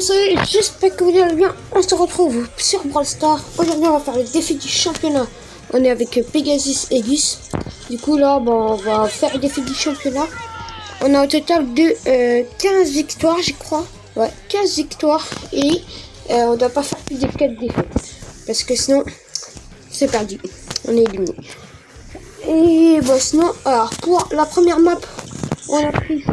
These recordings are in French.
salut, j'espère que vous allez bien. On se retrouve sur Brawl Stars. Aujourd'hui, on va faire le défi du championnat. On est avec Pegasus et Gus. Du coup, là, on va faire le défi du championnat. On a au total de 15 victoires, je crois. Ouais, 15 victoires. Et on doit pas faire plus de 4 défaites. Parce que sinon, c'est perdu. On est éliminé. Et bon, sinon, alors, pour la première map, on a pris ça.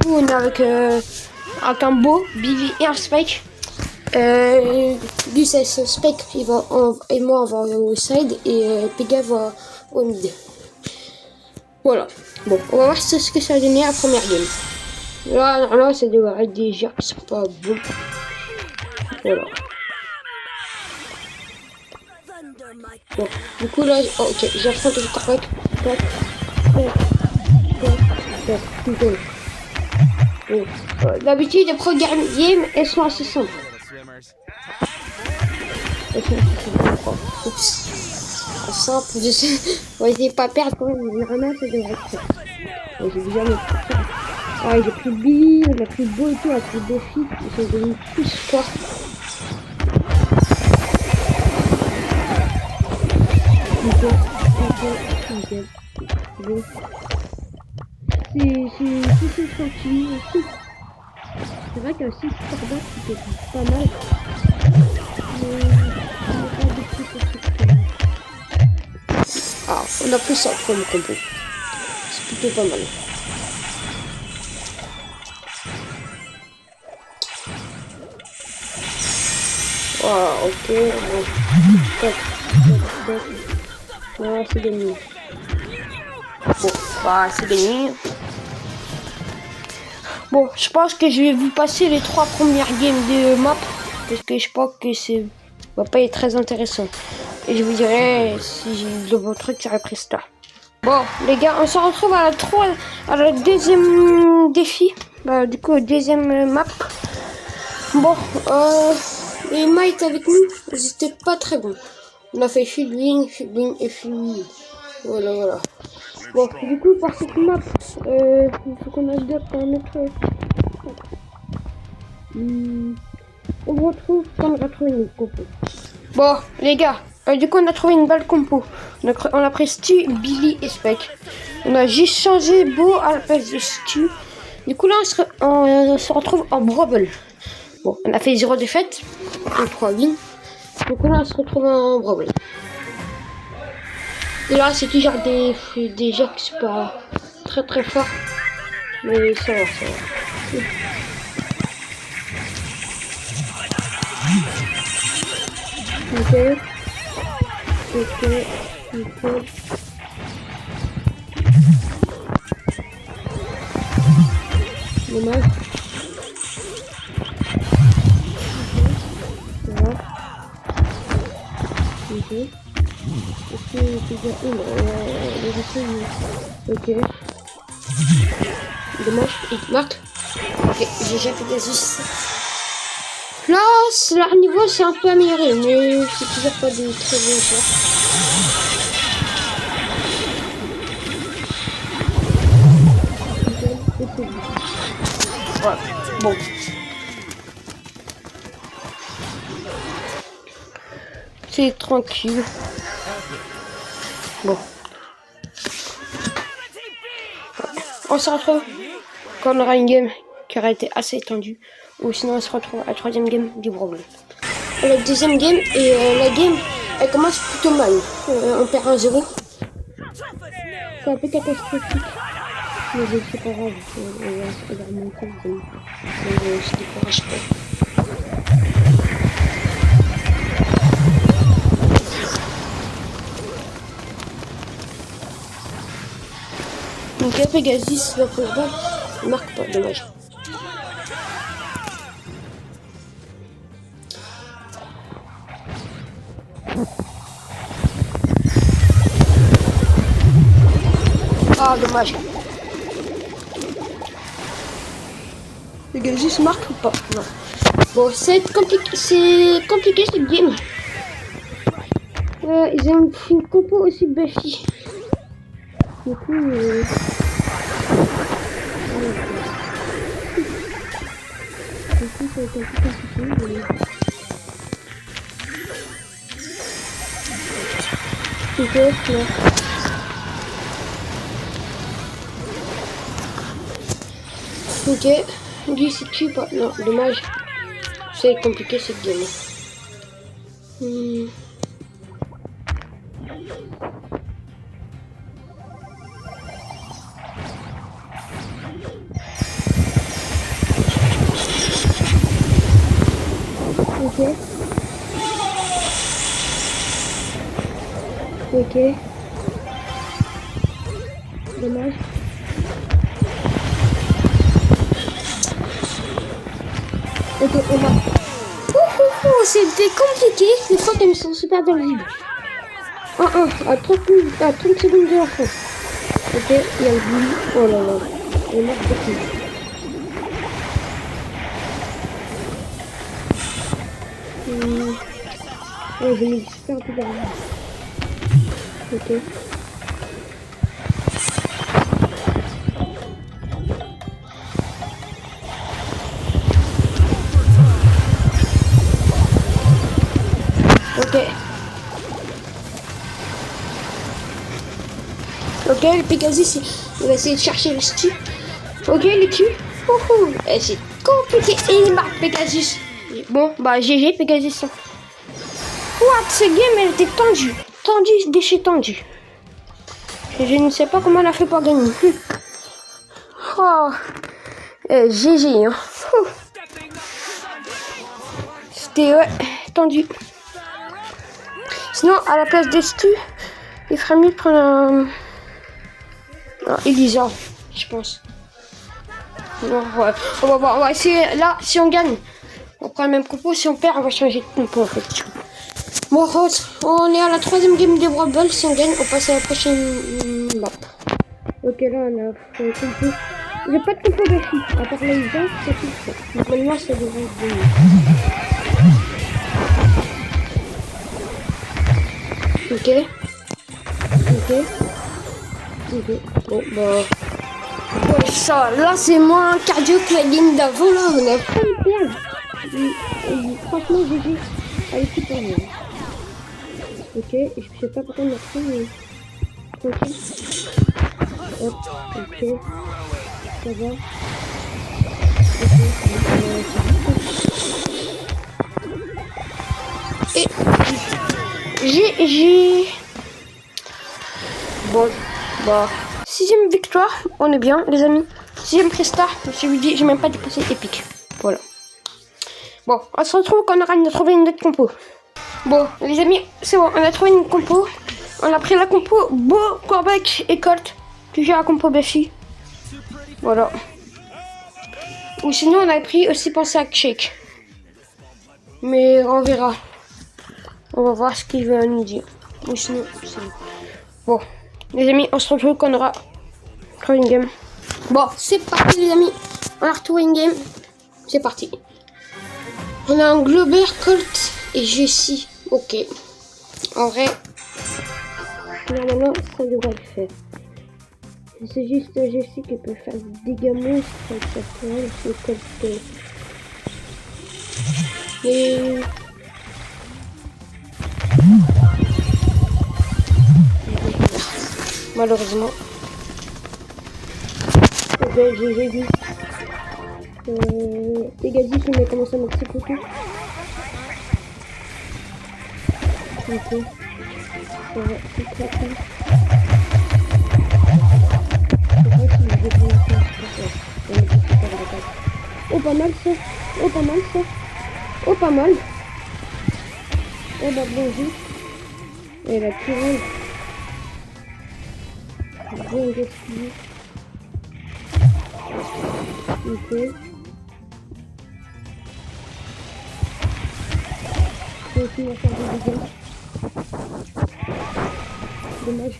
On est avec un beau, Billy et un Spike. Gus et Spike, et moi on va au side et Pega va au mid. Voilà. Bon, on va voir ce que ça va donner à la première game. Là, ça devrait être déjà pas bon. Voilà. Bon, du coup là, oh, ok, j'affronte le correct. D'habitude, les premières games, elles sont assez simples. Oups. Simple, je sais. On va essayer de pas perdre quand même. Vraiment, ça devrait être ça. Ouais, j'ai déjà mis. Ah, j'ai pris Billy, on a pris Beau et tout, on a pris Défi. Ils sont devenus plus forts. Bon. C'est tranquille aussi. C'est vrai qu'il y a aussi ce combat qui peut être pas mal. Ah, on a pris ça comme combo. C'est plutôt pas mal. Ah, ok. Bon. Ah, c'est gagné. Bon, bah, c'est gagné. Bon, je pense que je vais vous passer les 3 premières games de map. Parce que je pense que c'est va pas être très intéressant. Et je vous dirai si j'ai de vos trucs sur la Presta. Bon, les gars, on se retrouve à la deuxième défi. Bah, du coup, au deuxième map. Bon, les mites avec nous, ils étaient pas très bons. On a fait Fieldwing et Fieldwing. Voilà. Bon, du coup, pour cette map, il faut qu'on adopte un autre. On retrouve quand on a trouvé une compo. Bon, les gars, du coup, on a trouvé une belle compo. On a pris Stu, Billy et Spike. On a juste changé Beau à la place de Stu. Du coup, là, on se retrouve en Brawl. Bon, on a fait 0 défaite et 3 wins. Donc là, on se retrouve en Brawl. Et là, c'est toujours des gens qui sont pas très forts. Mais ça va. Ok. Dommage. Ok. Dommage, il marque. Ok, j'ai déjà fait Pegasus. Là, leur niveau c'est un peu amélioré, mais c'est toujours pas des très bons joueurs. Voilà, bon. C'est tranquille. Bon. On se retrouve quand on aura une game qui aura été assez étendue. Ou sinon on se retrouve à la 3e game du Brawl. La 2e game, et la game, elle commence plutôt mal. On perd 1-0. C'est un peu catastrophique. Mais c'est pas grave. On va remonter. Je ne décourage pas. Donc là, Pegasus va pour balle, il marque pas, dommage. Ah, dommage. Pegasus marque ou pas? Non. Bon, c'est compliqué cette game. Ils ont une compo aussi Buffy. Du coup, coup, ça va être un peu compliqué. Ok, ouais. Ok, lui c'est qui pas? Non, dommage. C'est compliqué cette game. Ok. Ok. Dommage. Ok, on va. C'était compliqué. Les fois qu'elles sont super dans le vide. 1-1 à 30 secondes de la fin. Ok, il y a le bully. Oh là là. Il est mort beaucoup. Ouais, j'ai mis super peu d'argent. Ok. Ok. Ok, le Pegasus, il va essayer de chercher le stu. Ok, il est tue. Et c'est compliqué. Et il marque Pegasus. Bon, bah GG Pegasus. What, cette game, elle était tendue. Tendue de chez tendue. Je ne sais pas comment elle a fait pour gagner. Oh, GG. Hein. C'était tendu. Sinon, à la place des stu, il ferait mieux de prendre un Elisa, je pense. Non, ouais. On va voir, on va essayer là, si on gagne, on prend le même compo, si on perd, on va changer de compo en fait. Bon, on est à la 3e game des Brawl, si on gagne, on passe à la prochaine map. Ok, là on a fait le compo. J'ai pas de compo de filles, à part les gens, c'est tout ça. Normalement, ça devrait être bon. Ok. Ok. Ok. Bon, bah. Ouais, ça, là c'est moins cardio que la game d'avant, là, on a pas le perdre. Franchement, GG à l'équipe en vrai. Ok, je sais pas pourquoi on a pris, mais. Tranquille. Hop, ok. Ça va. Ok, et. J'ai. Bon, bah. 6e victoire, on est bien, les amis. 6e presta, je lui dis, j'ai même pas dépassé épique. Voilà. Bon, on se retrouve quand on aura trouvé une autre compo. Bon, les amis, c'est bon, on a trouvé une compo. On a pris la compo Bo, Corbeck et Colt. Toujours la compo Buffy. Voilà. Ou sinon, on a pris aussi pensé à Shake. Mais on verra. On va voir ce qu'il va nous dire. Ou sinon, c'est bon. Les amis, on se retrouve quand on aura trouvé une game. Bon, c'est parti, les amis. On a retrouvé une game. C'est parti. On a un Glober, Colt et Jessie. Ok. En vrai, normalement, ça devrait le faire. C'est juste Jessie qui peut faire des dégâts monstres avec sa toile. C'est Colt. Et... malheureusement. Ok, j'ai vu. Pegasus, on a commencé à mettre ses photos. Ok. Ça va, c'est très cool. Oh, pas mal ça. Oh, pas mal ça. Oh, pas mal. Oh, bah, bon jeu. Et la Tyrell. Bien gaspillé. Ok. Je vais essayer de faire des dégâts. Dommage.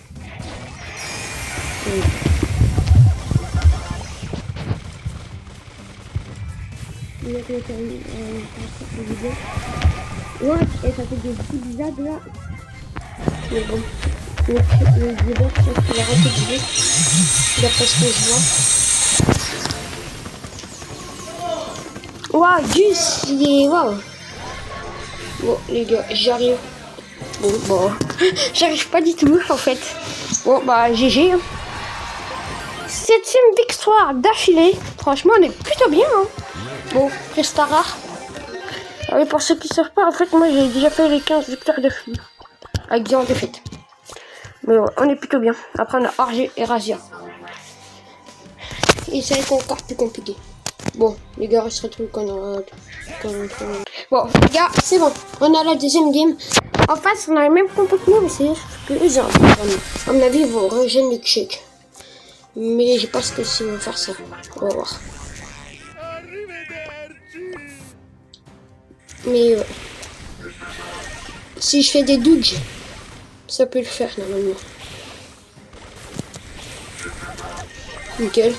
Oui. Il va faire une vidéo. Ouais, et ça fait des petits zigzags là. Mais bon. Le leader, je pense qu'il a raté du jeu. D'après ce que je vois. Waouh, Gus, il est... Waouh. Bon, les gars, j'arrive. Bon. J'arrive pas du tout, en fait. Bon, bah, GG. 7e victoire d'affilée. Franchement, on est plutôt bien. Hein. Bon, reste rare. Et pour ceux qui ne savent pas, en fait, moi, j'ai déjà fait les 15 victoires d'affilée. Avec 0 défaite. Mais ouais, on est plutôt bien. Après, on a Argé et Razia. Et ça va être encore plus compliqué. Bon, les gars, on se retrouve quand on aura... Bon, les gars, c'est bon. On a la deuxième game. En face, on a le même compo que nous, mais c'est juste que eux, à mon avis, ils vont rejoindre le check. Mais je pense que s'ils vont faire ça, on va voir. Mais ouais. Si je fais des douges, ça peut le faire normalement. Nickel.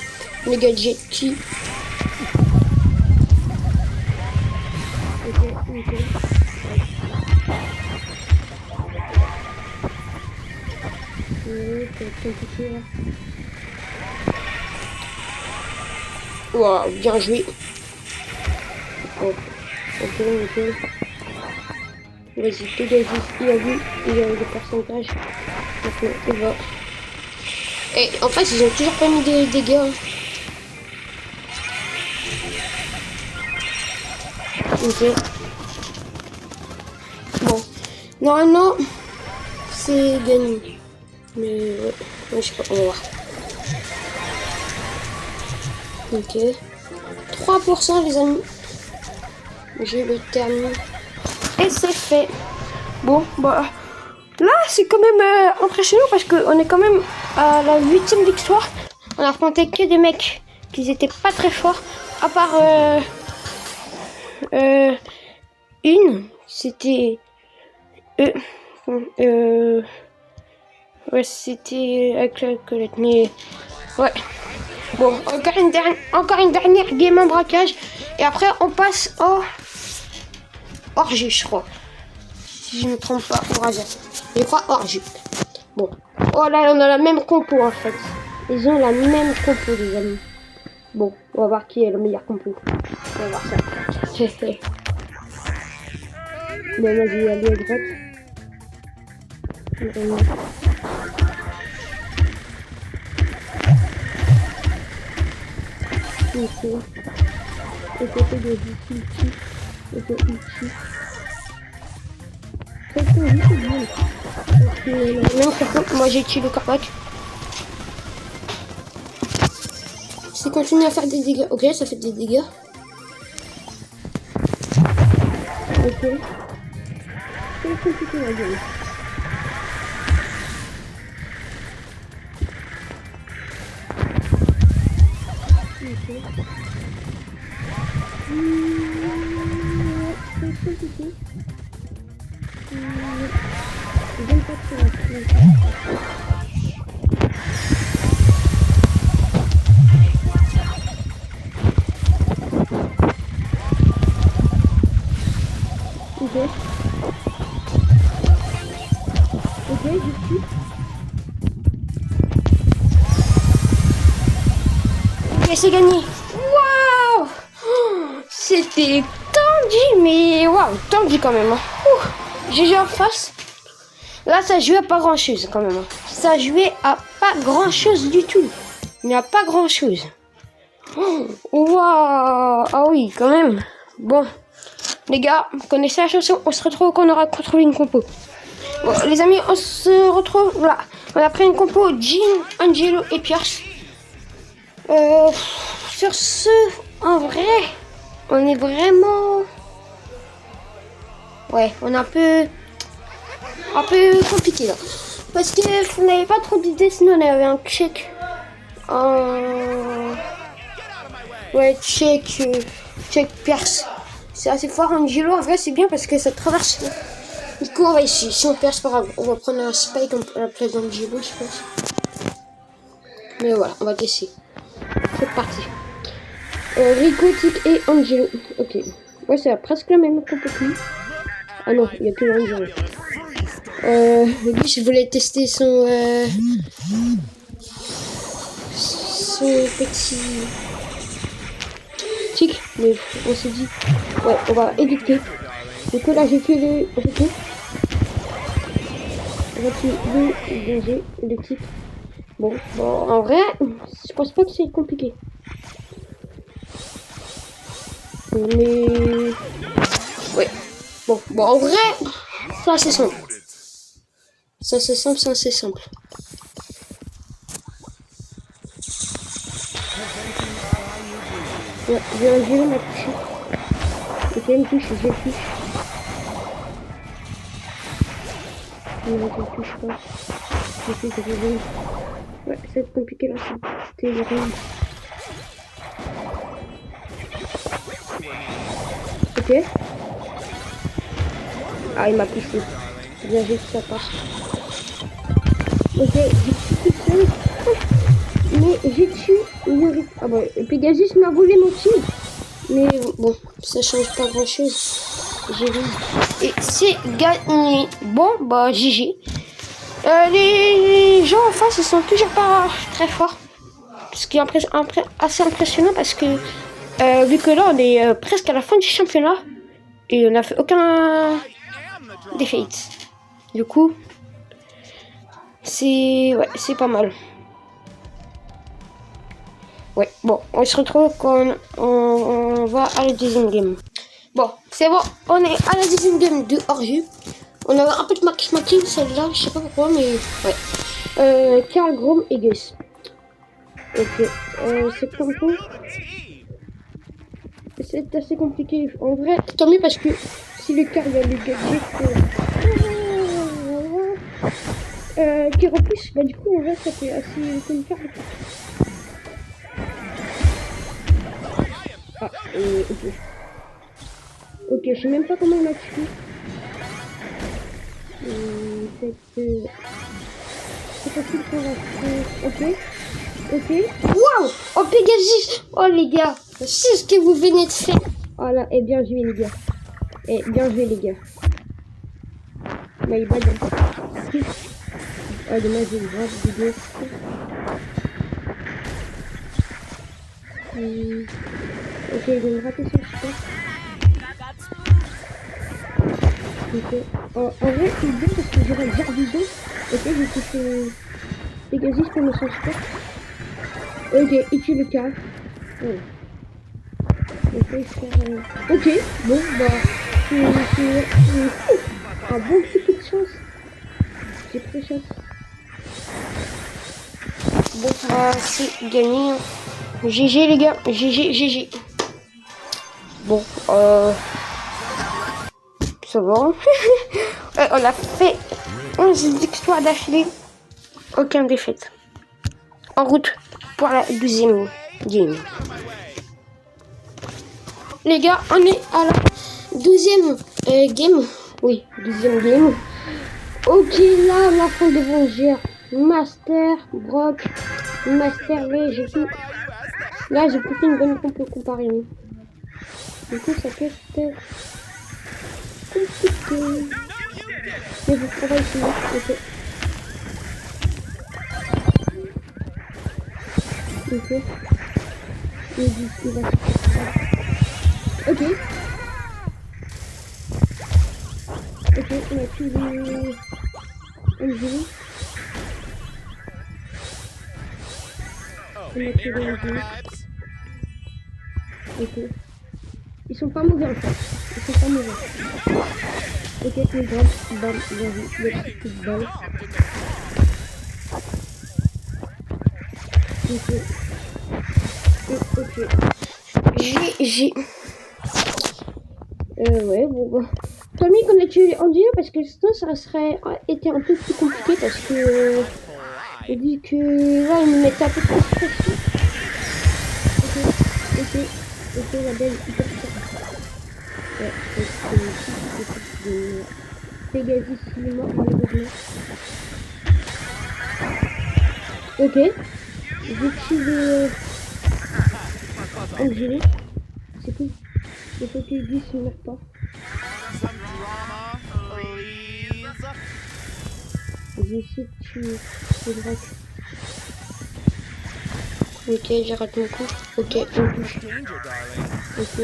Les gadgets qui... Nickel. Wow, bien joué. Oh. Ok, nickel. Vas-y, Pegasus, il a vu le pourcentage. Maintenant, il va. Et en fait, ils ont toujours pas mis des dégâts. Ok. Bon. Normalement, c'est gagné. Mais ouais, je sais pas, on va voir. Ok. 3% les amis. Je le termine. Et c'est fait. Bon, bah. Là, c'est quand même impressionnant parce qu'on est quand même à la 8e victoire. On a affronté que des mecs qui étaient pas très forts. À part une. C'était. Ouais, c'était avec la Colette. Mais. Ouais. Bon, encore une dernière game en braquage. Et après, on passe au Orgie, je crois. Si je ne me trompe pas, ou Razia. Je crois Orgie. Bon. Oh là, on a la même compo en fait. Ils ont la même compo, les amis. Bon, on va voir qui est le meilleur compo. On va voir ça. Bon, vas-y, allez à droite. Ok. Et côté de ici. Et de ici. Non, par contre, moi j'ai tué le Carpac. C'est continuer à faire des dégâts. Ok, ça fait des dégâts. Ok. C'est compliqué la gueule. Ok. C'est compliqué. J'aime pas trop. Ok. Ok, je suis. Ok, c'est gagné. Waouh! C'était tendu, mais waouh, tendu quand même. J'ai joué en face. Là, ça jouait à pas grand chose quand même. Ça jouait à pas grand chose du tout. Il n'y a pas grand chose. Waouh! Ah oui, quand même. Bon, les gars, vous connaissez la chanson. On se retrouve quand on aura contrôlé une compo. Bon, les amis, on se retrouve là. On a pris une compo Jean, Angelo et Pierce. Sur ce, en vrai, on est vraiment... Ouais, on est un peu compliqué là. Parce que on n'avait pas trop d'idées, sinon on avait un check. Ouais, check Pierce. C'est assez fort. Angelo, en vrai, c'est bien parce que ça traverse. Du coup, on va essayer. Si on perd, c'est pas grave. On va prendre un spike à la place d'Angelo, je pense. Mais voilà, on va tester. C'est parti. Rico, Tic et Angelo. Ok. Ouais, c'est presque la même compo que lui. Ah non, il n'y a que l'Angelo. Lui, je voulais tester son tic, mais on s'est dit, ouais, on va éditer. Du coup, là, j'ai tué les... J'ai tué. On va tuer les dangers, les tics. Bon, en vrai, je pense pas que c'est compliqué. Mais... ouais. Bon, en vrai, c'est assez simple. C'est assez simple, c'est assez simple. Ouais, je vais la toucher. Ok, une touche, je touche. Non, je touche pas. Ouais, ça va être compliqué là, c'était rien. Ok. Ah, il m'a poussé. Bien vu que ça passe. Ok, j'ai tué tout seul. Mais j'ai tué le... Ah bah, Pegasus m'a volé mon kill. Mais bon, ça change pas grand chose. J'ai vu. Et c'est gagné. Bon, bah, GG. Les gens en face, ils sont toujours pas très forts. Ce qui est assez impressionnant parce que, vu que là, on est presque à la fin du championnat. Et on n'a fait aucun defeat. Du coup, c'est pas mal. Ouais, bon, on se retrouve quand on va à la deuxième game. Bon, c'est bon, on est à la deuxième game de hors-jeu. On a un peu de matchmaking celle-là, je sais pas pourquoi, mais ouais. Karl, Grom et Gus. Ok, c'est comme tout. C'est assez compliqué. En vrai, tant mieux parce que si le Karl a le gadget qui repousse, bah du coup en vrai ça fait assez comme Karl. Ah, ok. Ok, je sais même pas comment il m'a tué. C'est possible qu'on va faire. Ok. Waouh! Oh Pegasus! Oh les gars! C'est ce que vous venez de faire! Oh là, et bien joué les gars. Et bien joué les gars. My bad. Ah dommage, j'ai une grave vidéo. Ok, je vais me rater sur le sport. Ok. En vrai, c'est bien parce que j'aurais bien vidéo. Ok, j'ai touché Pegasus pour me son sport. Ok, il tue le cas. Oh. Ok, bon, bah, c'est un bon petit coup de chance. J'ai pris chance. Bon, bah, c'est gagné. GG les gars, GG. Bon, ça va. On a fait 11 victoires d'affilée. Aucun défaite. En route pour la deuxième game. Les gars, on est à la deuxième game. Oui, deuxième game. Ok, là, on affronte des vengeurs. Master, Brock, Master V, j'ai tout. Là, j'ai plutôt une bonne compo comparée. Du coup, ça peut être compliqué. Mais je travaille ici. Ok. Ok. Il va se faire. Ok. Ok, on a tué les... Angélique. On a tué les Angélique. Ok. Ils sont pas mauvais en fait. Ils sont pas mauvais. Ok, une grande balle. Vas-y, des petites balles. Ok. Ok. J'ai... ouais, bon, bah. Tant mieux qu'on a tué en duo parce que sinon ça serait été un peu plus compliqué parce que je dis que là ils me mettent un peu trop de pression. Ok, la belle hyper forte. Ouais, c'est Pegasus il est mort malheureusement. Ok, j'ai tué Angélique. C'est tout. Il faut que Gus ne meure pas. J'ai essayé de tuer le Brock. Ok, j'arrête mon coup. Ok, une touche. Ok.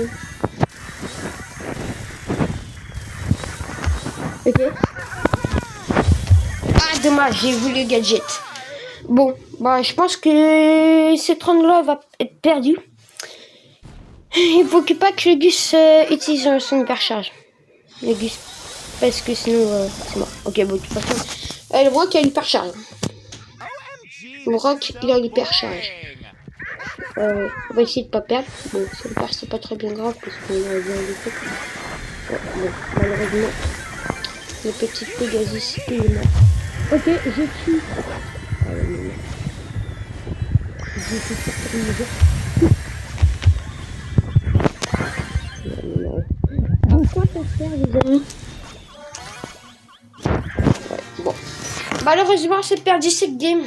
Ok. Ah, dommage, j'ai vu le gadget. Bon, bah, je pense que cette round-là va être perdue. Il faut que pas que le Gus utilise son hypercharge. Le Gus. Parce que sinon, c'est mort. Ok, bon, de toute façon. Le Brock a l'hypercharge. Le Brock, il a l'hypercharge. On va essayer de pas perdre. Bon, si on perd, c'est pas très bien grave parce qu'on a bien le truc. Bon, malheureusement, le petit Pegasus, il est mort. Ok, j'ai tué. J'ai fait sur le jeu. Pourquoi pas faire, les amis? Ouais, bon. Malheureusement, c'est perdu cette game.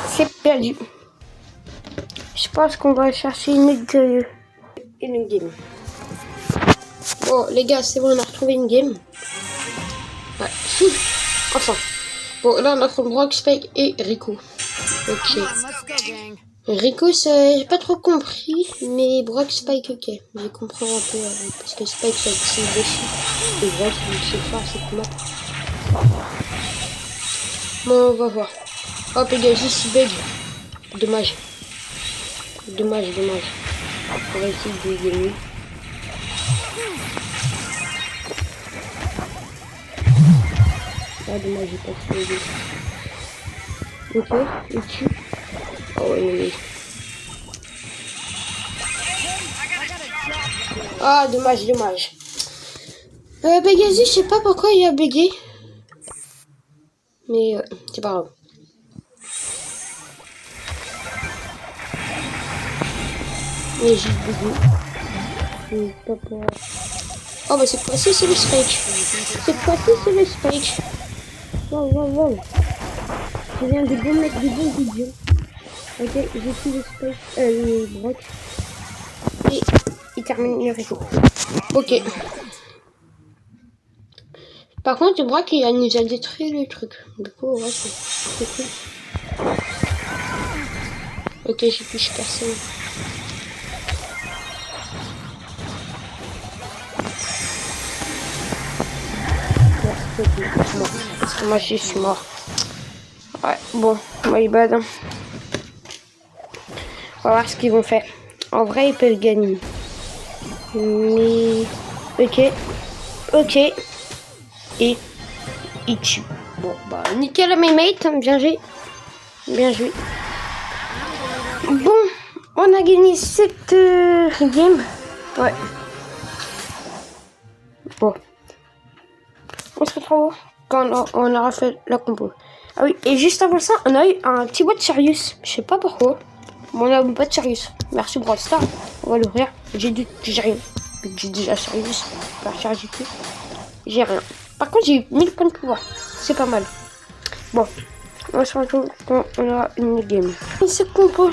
C'est perdu. Je pense qu'on va chercher une game. Bon, les gars, c'est bon, on a retrouvé une game. Ouais, enfin. Bon, là, on a trouvé Brock, Spike et Rico. Ok. Rico, j'ai pas trop compris, mais Brock, Spike, ok. J'ai compris un peu, parce que Spike, c'est dessus. Et Brock, c'est fort, c'est map. Bon, on va voir. Oh, Pegasus, il bug. Dommage. Dommage. On va essayer de gagner. Ah, dommage, j'ai pas fait le jeu. Ok, il tue. Oh, oui. Ah, dommage. Pegasus, je sais pas pourquoi il a bugué. Mais c'est pas grave. Mais j'ai bugué. Oh, bah cette fois-ci, c'est le Spike. Wow. Je viens de bon mettre des bons vidéos. Ok, j'ai tué le Spike, le Brock. Et il termine le réseau. Ok. Par contre, le Brock, il nous a détruit le truc. Du coup, ouais, c'est cool. Ok, j'ai touché personne. Bon, parce que moi, je suis mort. Ouais, bon, my bad. On va voir ce qu'ils vont faire. En vrai, ils peuvent gagner. Mais... Ok. Et... il tue. Bon, bah, nickel à mes mates. Bien joué. Bon, on a gagné cette game. Ouais. Bon. On se retrouve quand on aura fait la compo. Ah oui, et juste avant ça, on a eu un petit boîte Sirius. Je sais pas pourquoi. Bon, on a un boîte Sirius. Merci Brawl Star. On va l'ouvrir. J'ai rien. J'ai déjà Sirius. Je vais recharger tout. J'ai rien. Par contre, j'ai 1000 points de pouvoir. C'est pas mal. Bon. On se retrouve quand on aura une game. Cette compo.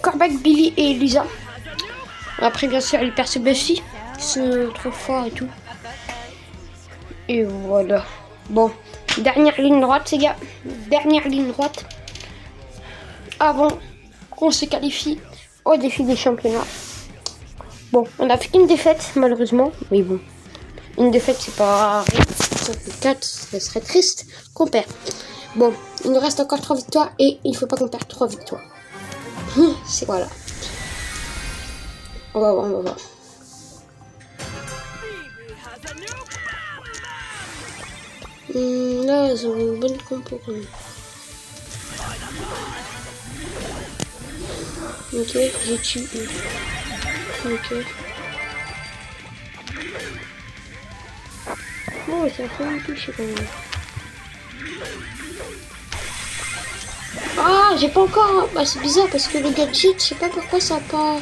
Corbac, Billy et Lisa. Après, bien sûr, les persos Buffy. Ils sont trop forts et tout. Et voilà. Bon, dernière ligne droite, les gars. Dernière ligne droite. Avant qu'on se qualifie au défi des championnats. Bon, on a fait qu'une défaite, malheureusement. Mais bon, une défaite, c'est pas rien. Ça fait 4, ça serait triste qu'on perd. Bon, il nous reste encore 3 victoires et il faut pas qu'on perde 3 victoires. C'est voilà. On va voir. Là, ils ont une bonne compo quand même. Ok, j'ai tué. Ok. Bon, ça fait une touche quand même. Ah, j'ai pas encore... Bah, c'est bizarre parce que le gadget, je sais pas pourquoi ça a pas...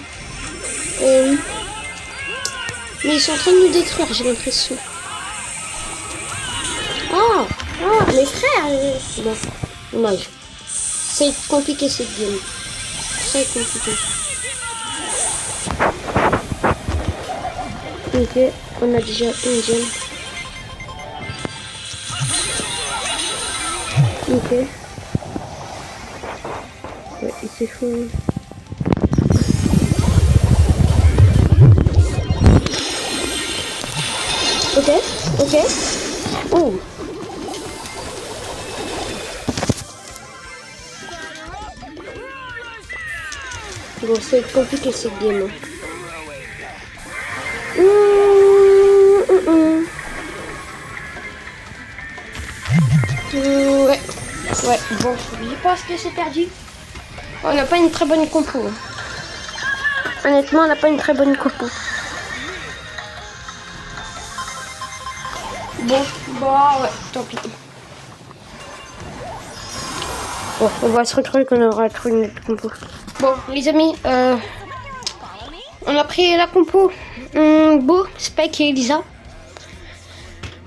Mais ils sont en train de nous détruire, j'ai l'impression. Ah, mes frères. Bon, dommage. C'est compliqué cette game. Très compliqué. Ok, on a déjà une game. Ok. c'est fou. Ok, ok. Oh. Bon, c'est compliqué cette game. Ouais, ouais, bon, je pense que c'est perdu. On n'a pas une très bonne compo. Honnêtement, on n'a pas une très bonne compo. Bon, bah ouais, tant pis. Bon, on va se retrouver quand on aura trouvé une autre compo. Bon, les amis, on a pris la compo Beau, Spike et Elisa.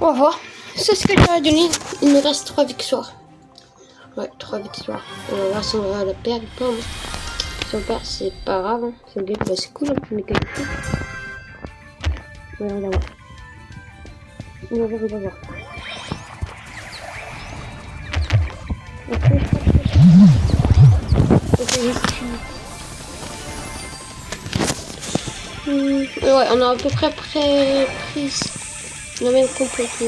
On va voir. C'est ce que j'aurais donné. Il nous reste 3 victoires. Ouais, 3 victoires. On va voir si on va la perdre ou pas. Si on perd, c'est pas grave. Hein. C'est cool, hein, mais qualité. Ouais, on va voir. On va voir, on va voir. Ouais, on a à peu près pris la même compo que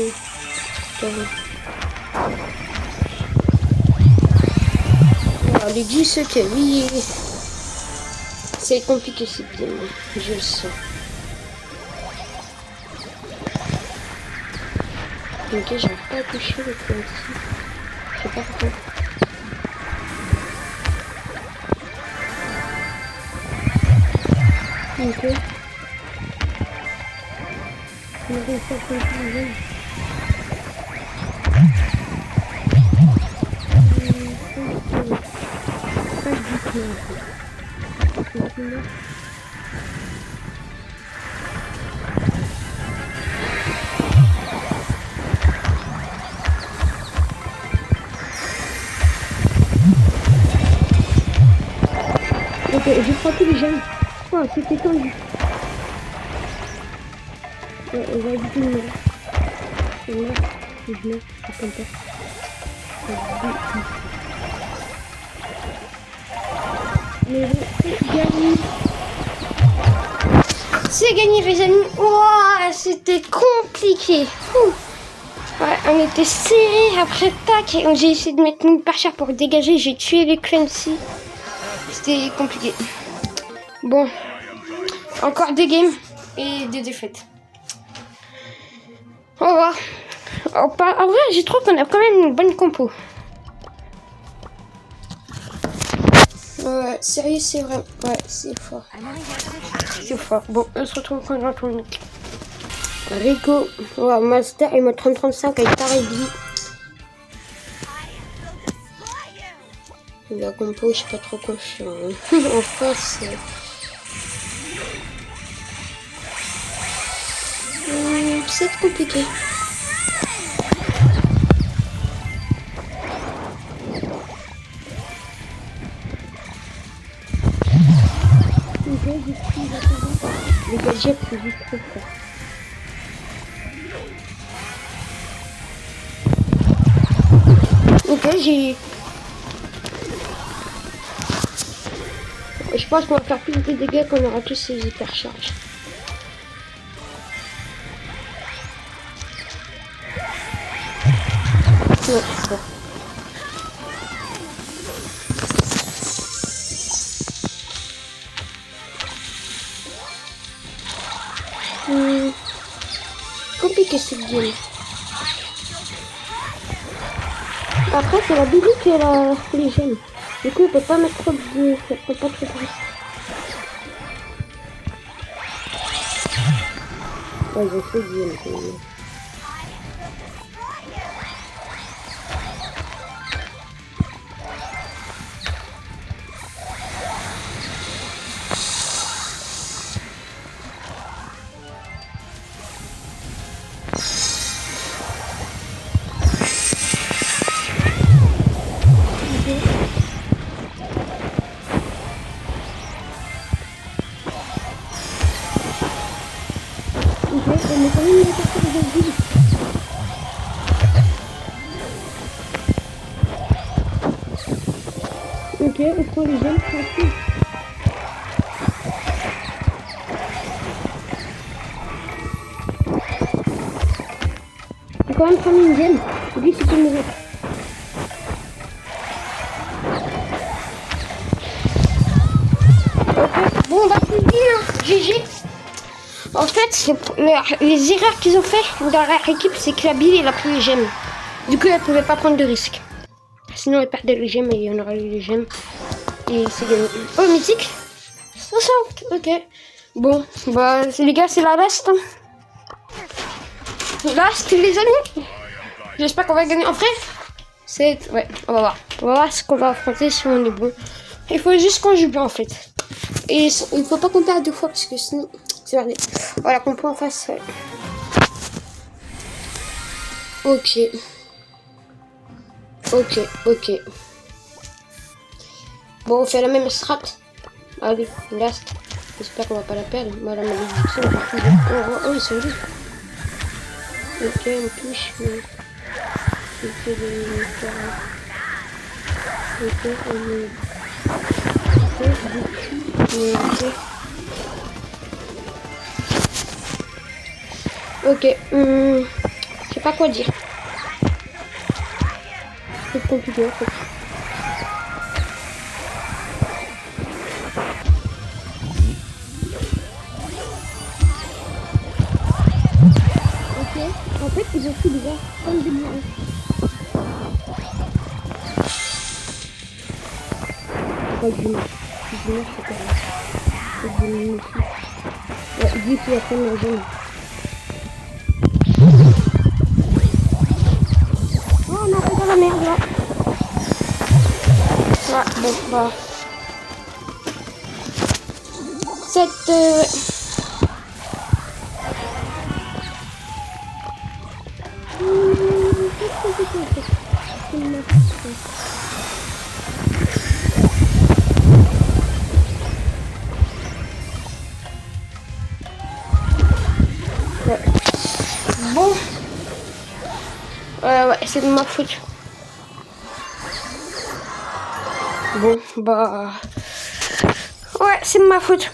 voilà, les 10 que oui, c'est compliqué cette game, je le sens. Ok, j'arrive pas à toucher le point ici. Je sais pas pourquoi. Ok. Ok, j'ai frappé les jeunes. Oh, c'était tendu. Ouais, on va éviter le mur. Et là, je mets, c'est comme ça. Mais bon, c'est gagné. C'est gagné, les amis. Wow, c'était compliqué. Ouais, on était serrés après tac. J'ai essayé de mettre une parchère pour dégager. J'ai tué les Clancy. C'était compliqué. Bon, encore des games et des défaites. Au revoir. En vrai, j'ai trouvé qu'on a quand même une bonne compo. Ouais, sérieux, c'est vrai. Ouais, c'est fort. C'est fort. Bon, on se retrouve quand on retourne. Rico, ouais, Master et mode 3035 avec Taredi. La compo, je suis pas trop confiant. En face, c'est compliqué. Les gadgets, c'est juste trop fort. Ok, j'ai... Je pense qu'on va faire plus de dégâts qu'on aura tous ces hypercharges. Ouais, c'est bon. Compliqué cette game. Après, c'est la Bibi qui est la légende. Du coup, on peut pas mettre trop de... On peut pas trop de risque. Ouais, ils ont fait game. Ok, Ok, on prend les gemmes tranquille. On peut quand même prendre une gemme. Lui, c'est une mauvaise. Ok, bon, on va finir. GG. En fait, les erreurs qu'ils ont fait dans leur équipe, c'est que la Bill, il a pris les gemmes. Du coup, elle pouvait pas prendre de risques. Sinon, elle perdait les gemmes et on aurait eu les gemmes. Et c'est gagné. Oh, mythique 60, ok. Bon, bah, les gars, c'est la last. Last, les amis. J'espère qu'on va gagner. En vrai, ouais, on va voir. On va voir ce qu'on va affronter si on est bon. Il faut juste qu'on joue bien, en fait. Et il faut pas qu'on perde deux fois parce que sinon, c'est verdé. Voilà, qu'on peut en face. Ouais. Ok. Ok. Bon, on fait la même strat. Allez, last. J'espère qu'on va pas la perdre. Moi, la malédiction, oh, ils sont juste. Ok, on touche. Ok, ok, je sais pas quoi dire. C'est compliqué en fait. Ok, en fait ils ont tout déjà comme des murs. Pas du mur. Du mur c'est pas grave. C'est du mur aussi. Ouais, dis qu'il y a plein de zone. Oh, on arrive dans la merde là. Ouais, bon, bah. Cette. Ouais. Bon. Ouais, c'est de ma faute. Bon, bah. Ouais, c'est de ma faute.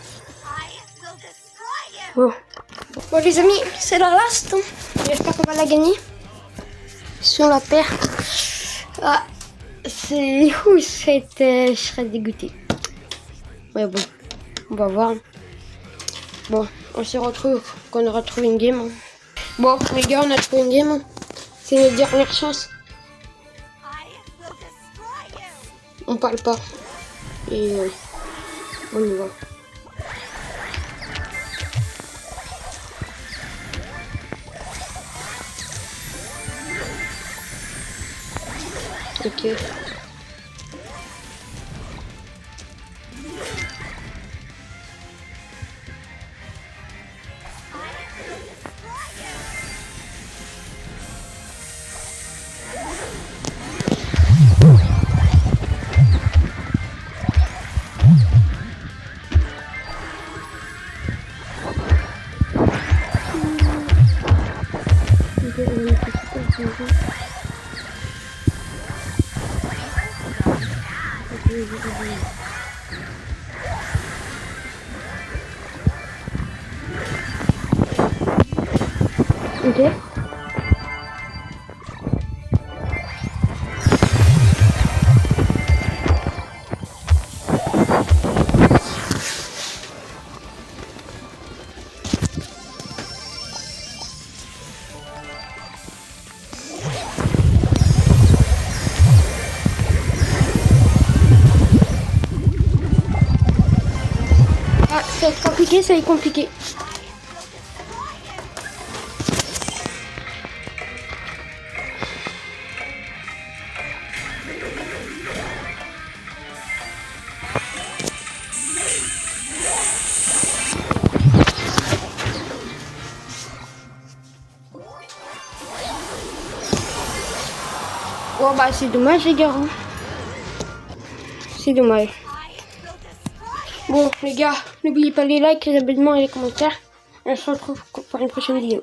Bon. Bon, les amis, c'est la last. J'espère qu'on va la gagner. Si on la perd. Ah, c'est où je serais dégoûté. Ouais, bon. On va voir. Bon, on se retrouve quand on aura trouvé une game. Bon, les gars, on a trouvé une game. C'est notre dernière chance. On parle pas. Et on y va. Ok. Ok. Ah, ça va être compliqué, ça va être compliqué. Bon bah c'est dommage les gars. C'est dommage. Bon les gars, n'oubliez pas les likes, les abonnements et les commentaires. On se retrouve pour une prochaine vidéo.